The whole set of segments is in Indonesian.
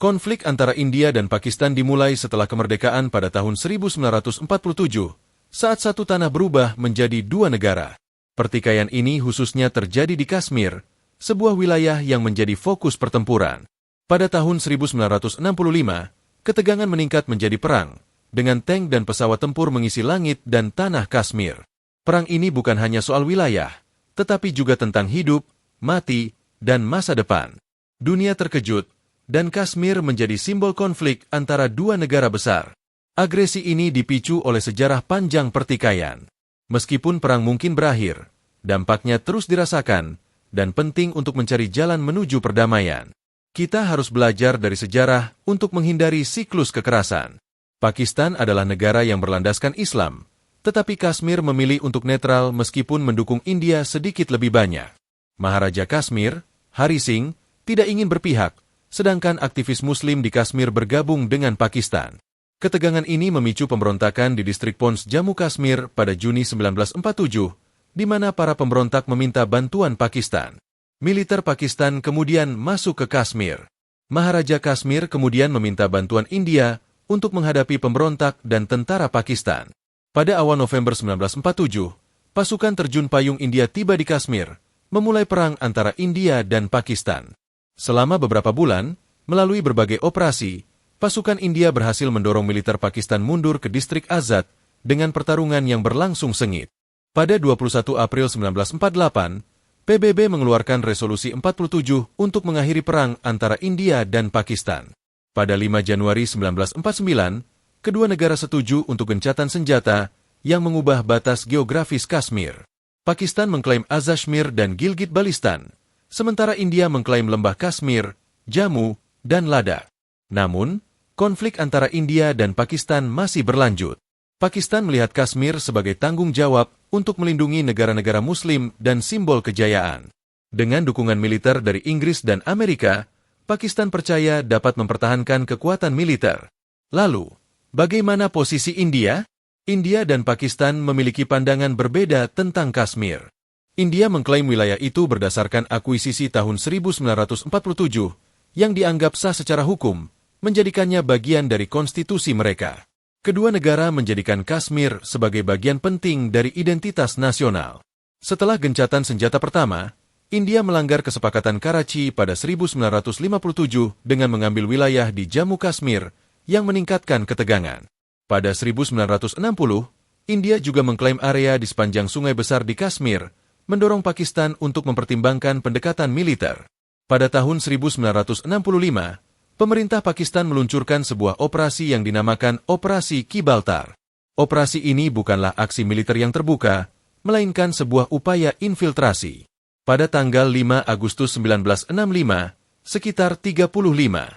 Konflik antara India dan Pakistan dimulai setelah kemerdekaan pada tahun 1947, saat satu tanah berubah menjadi dua negara. Pertikaian ini khususnya terjadi di Kashmir, sebuah wilayah yang menjadi fokus pertempuran. Pada tahun 1965, ketegangan meningkat menjadi perang, dengan tank dan pesawat tempur mengisi langit dan tanah Kashmir. Perang ini bukan hanya soal wilayah, tetapi juga tentang hidup, mati, dan masa depan. Dunia terkejut, dan Kashmir menjadi simbol konflik antara dua negara besar. Agresi ini dipicu oleh sejarah panjang pertikaian. Meskipun perang mungkin berakhir, dampaknya terus dirasakan, dan penting untuk mencari jalan menuju perdamaian. Kita harus belajar dari sejarah untuk menghindari siklus kekerasan. Pakistan adalah negara yang berlandaskan Islam, tetapi Kashmir memilih untuk netral meskipun mendukung India sedikit lebih banyak. Maharaja Kashmir, Hari Singh, tidak ingin berpihak, sedangkan aktivis Muslim di Kashmir bergabung dengan Pakistan. Ketegangan ini memicu pemberontakan di distrik Pons, Jammu Kashmir pada Juni 1947, di mana para pemberontak meminta bantuan Pakistan. Militer Pakistan kemudian masuk ke Kashmir. Maharaja Kashmir kemudian meminta bantuan India untuk menghadapi pemberontak dan tentara Pakistan. Pada awal November 1947, pasukan terjun payung India tiba di Kashmir, memulai perang antara India dan Pakistan. Selama beberapa bulan, melalui berbagai operasi, pasukan India berhasil mendorong militer Pakistan mundur ke distrik Azad dengan pertarungan yang berlangsung sengit. Pada 21 April 1948, PBB mengeluarkan resolusi 47 untuk mengakhiri perang antara India dan Pakistan. Pada 5 Januari 1949, kedua negara setuju untuk gencatan senjata yang mengubah batas geografis Kashmir. Pakistan mengklaim Azashmir dan Gilgit-Baltistan, sementara India mengklaim lembah Kashmir, Jammu, dan Ladakh. Namun, konflik antara India dan Pakistan masih berlanjut. Pakistan melihat Kashmir sebagai tanggung jawab untuk melindungi negara-negara Muslim dan simbol kejayaan. Dengan dukungan militer dari Inggris dan Amerika, Pakistan percaya dapat mempertahankan kekuatan militer. Lalu, bagaimana posisi India? India dan Pakistan memiliki pandangan berbeda tentang Kashmir. India mengklaim wilayah itu berdasarkan akuisisi tahun 1947 yang dianggap sah secara hukum, menjadikannya bagian dari konstitusi mereka. Kedua negara menjadikan Kashmir sebagai bagian penting dari identitas nasional. Setelah gencatan senjata pertama, India melanggar kesepakatan Karachi pada 1957 dengan mengambil wilayah di Jammu Kashmir yang meningkatkan ketegangan. Pada 1960, India juga mengklaim area di sepanjang sungai besar di Kashmir, mendorong Pakistan untuk mempertimbangkan pendekatan militer. Pada tahun 1965, pemerintah Pakistan meluncurkan sebuah operasi yang dinamakan Operasi Gibraltar. Operasi ini bukanlah aksi militer yang terbuka, melainkan sebuah upaya infiltrasi. Pada tanggal 5 Agustus 1965, sekitar 35.00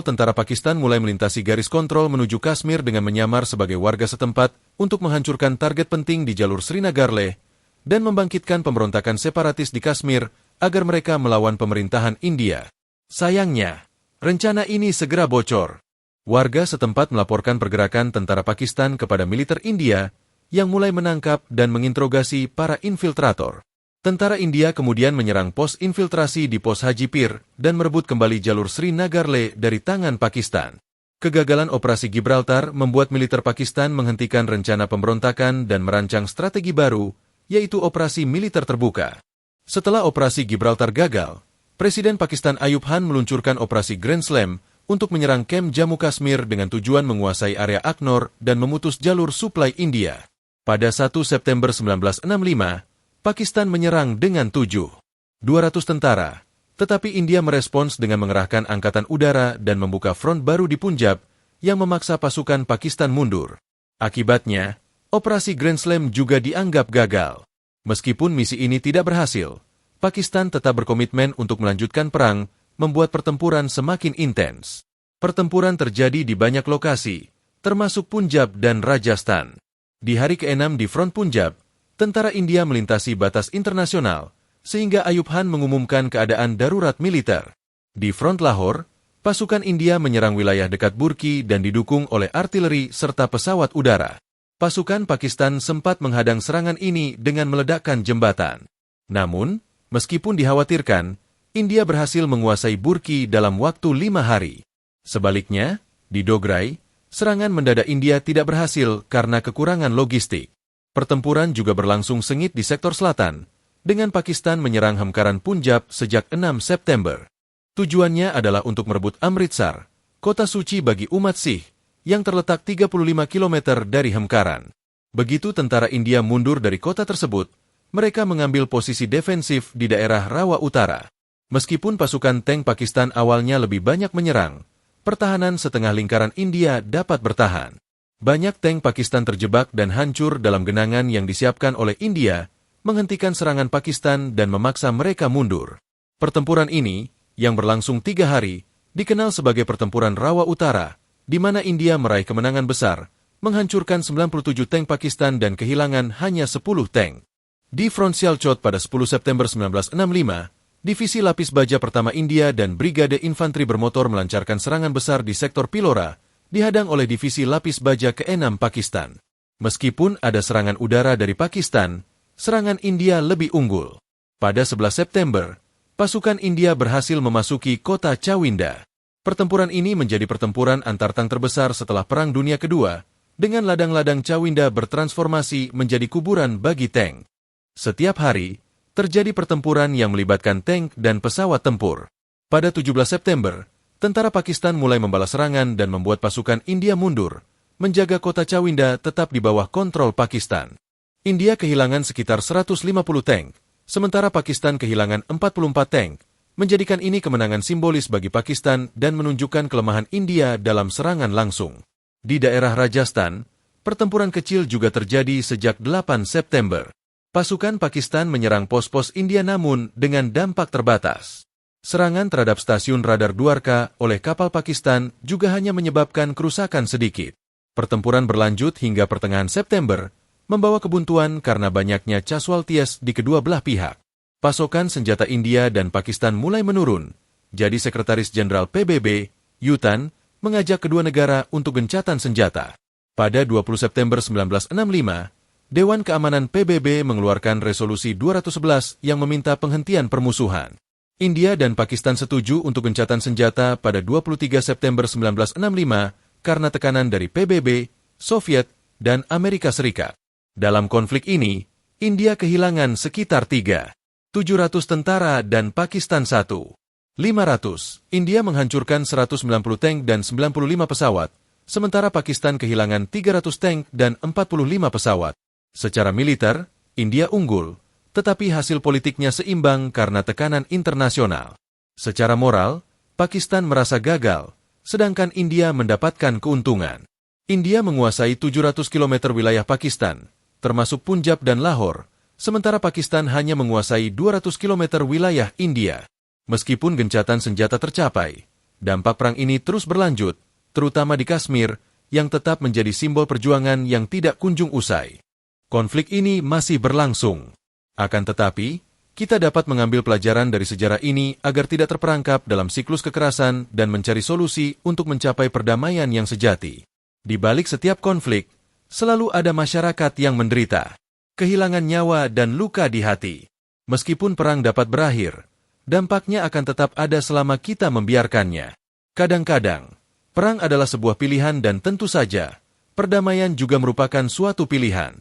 tentara Pakistan mulai melintasi garis kontrol menuju Kashmir dengan menyamar sebagai warga setempat untuk menghancurkan target penting di jalur Srinagar-Leh dan membangkitkan pemberontakan separatis di Kashmir agar mereka melawan pemerintahan India. Sayangnya, rencana ini segera bocor. Warga setempat melaporkan pergerakan tentara Pakistan kepada militer India yang mulai menangkap dan menginterogasi para infiltrator. Tentara India kemudian menyerang pos infiltrasi di pos Haji Pir dan merebut kembali jalur Srinagar-Leh dari tangan Pakistan. Kegagalan Operasi Gibraltar membuat militer Pakistan menghentikan rencana pemberontakan dan merancang strategi baru, yaitu operasi militer terbuka. Setelah Operasi Gibraltar gagal, Presiden Pakistan Ayub Khan meluncurkan Operasi Grand Slam untuk menyerang kamp Jammu Kashmir dengan tujuan menguasai area Aknor dan memutus jalur suplai India. Pada 1 September 1965, Pakistan menyerang dengan 200 tentara, tetapi India merespons dengan mengerahkan angkatan udara dan membuka front baru di Punjab yang memaksa pasukan Pakistan mundur. Akibatnya, Operasi Grand Slam juga dianggap gagal. Meskipun misi ini tidak berhasil, Pakistan tetap berkomitmen untuk melanjutkan perang, membuat pertempuran semakin intens. Pertempuran terjadi di banyak lokasi, termasuk Punjab dan Rajasthan. Di hari ke-6 di front Punjab, tentara India melintasi batas internasional, sehingga Ayub Khan mengumumkan keadaan darurat militer. Di front Lahore, pasukan India menyerang wilayah dekat Burki dan didukung oleh artileri serta pesawat udara. Pasukan Pakistan sempat menghadang serangan ini dengan meledakkan jembatan. Namun, meskipun dikhawatirkan, India berhasil menguasai Burki dalam waktu 5 hari. Sebaliknya, di Dograi, serangan mendadak India tidak berhasil karena kekurangan logistik. Pertempuran juga berlangsung sengit di sektor selatan, dengan Pakistan menyerang Hemkaran Punjab sejak 6 September. Tujuannya adalah untuk merebut Amritsar, kota suci bagi umat Sikh, yang terletak 35 km dari Hemkaran. Begitu tentara India mundur dari kota tersebut, mereka mengambil posisi defensif di daerah Rawa Utara. Meskipun pasukan tank Pakistan awalnya lebih banyak menyerang, pertahanan setengah lingkaran India dapat bertahan. Banyak tank Pakistan terjebak dan hancur dalam genangan yang disiapkan oleh India, menghentikan serangan Pakistan dan memaksa mereka mundur. Pertempuran ini, yang berlangsung 3 hari, dikenal sebagai Pertempuran Rawa Utara, di mana India meraih kemenangan besar, menghancurkan 97 tank Pakistan dan kehilangan hanya 10 tank. Di Front Sialkot pada 10 September 1965, Divisi Lapis Baja Pertama India dan Brigade Infanteri Bermotor melancarkan serangan besar di sektor Pilora, dihadang oleh Divisi Lapis Baja ke-6 Pakistan. Meskipun ada serangan udara dari Pakistan, serangan India lebih unggul. Pada 11 September, pasukan India berhasil memasuki kota Chawinda. Pertempuran ini menjadi pertempuran antar tank terbesar setelah Perang Dunia Kedua, dengan ladang-ladang Chawinda bertransformasi menjadi kuburan bagi tank. Setiap hari, terjadi pertempuran yang melibatkan tank dan pesawat tempur. Pada 17 September, tentara Pakistan mulai membalas serangan dan membuat pasukan India mundur, menjaga kota Chawinda tetap di bawah kontrol Pakistan. India kehilangan sekitar 150 tank, sementara Pakistan kehilangan 44 tank, menjadikan ini kemenangan simbolis bagi Pakistan dan menunjukkan kelemahan India dalam serangan langsung. Di daerah Rajasthan, pertempuran kecil juga terjadi sejak 8 September. Pasukan Pakistan menyerang pos-pos India namun dengan dampak terbatas. Serangan terhadap stasiun radar Dwarka oleh kapal Pakistan juga hanya menyebabkan kerusakan sedikit. Pertempuran berlanjut hingga pertengahan September, membawa kebuntuan karena banyaknya casualties di kedua belah pihak. Pasokan senjata India dan Pakistan mulai menurun, jadi Sekretaris Jenderal PBB, Yutan, mengajak kedua negara untuk gencatan senjata. Pada 20 September 1965, Dewan Keamanan PBB mengeluarkan resolusi 211 yang meminta penghentian permusuhan. India dan Pakistan setuju untuk gencatan senjata pada 23 September 1965 karena tekanan dari PBB, Soviet, dan Amerika Serikat. Dalam konflik ini, India kehilangan sekitar 700 tentara dan Pakistan 500. India menghancurkan 190 tank dan 95 pesawat, sementara Pakistan kehilangan 300 tank dan 45 pesawat. Secara militer, India unggul, tetapi hasil politiknya seimbang karena tekanan internasional. Secara moral, Pakistan merasa gagal, sedangkan India mendapatkan keuntungan. India menguasai 700 km wilayah Pakistan, termasuk Punjab dan Lahore, sementara Pakistan hanya menguasai 200 km wilayah India. Meskipun gencatan senjata tercapai, dampak perang ini terus berlanjut, terutama di Kashmir, yang tetap menjadi simbol perjuangan yang tidak kunjung usai. Konflik ini masih berlangsung. Akan tetapi, kita dapat mengambil pelajaran dari sejarah ini agar tidak terperangkap dalam siklus kekerasan dan mencari solusi untuk mencapai perdamaian yang sejati. Di balik setiap konflik, selalu ada masyarakat yang menderita, kehilangan nyawa dan luka di hati. Meskipun perang dapat berakhir, dampaknya akan tetap ada selama kita membiarkannya. Kadang-kadang, perang adalah sebuah pilihan dan tentu saja, perdamaian juga merupakan suatu pilihan.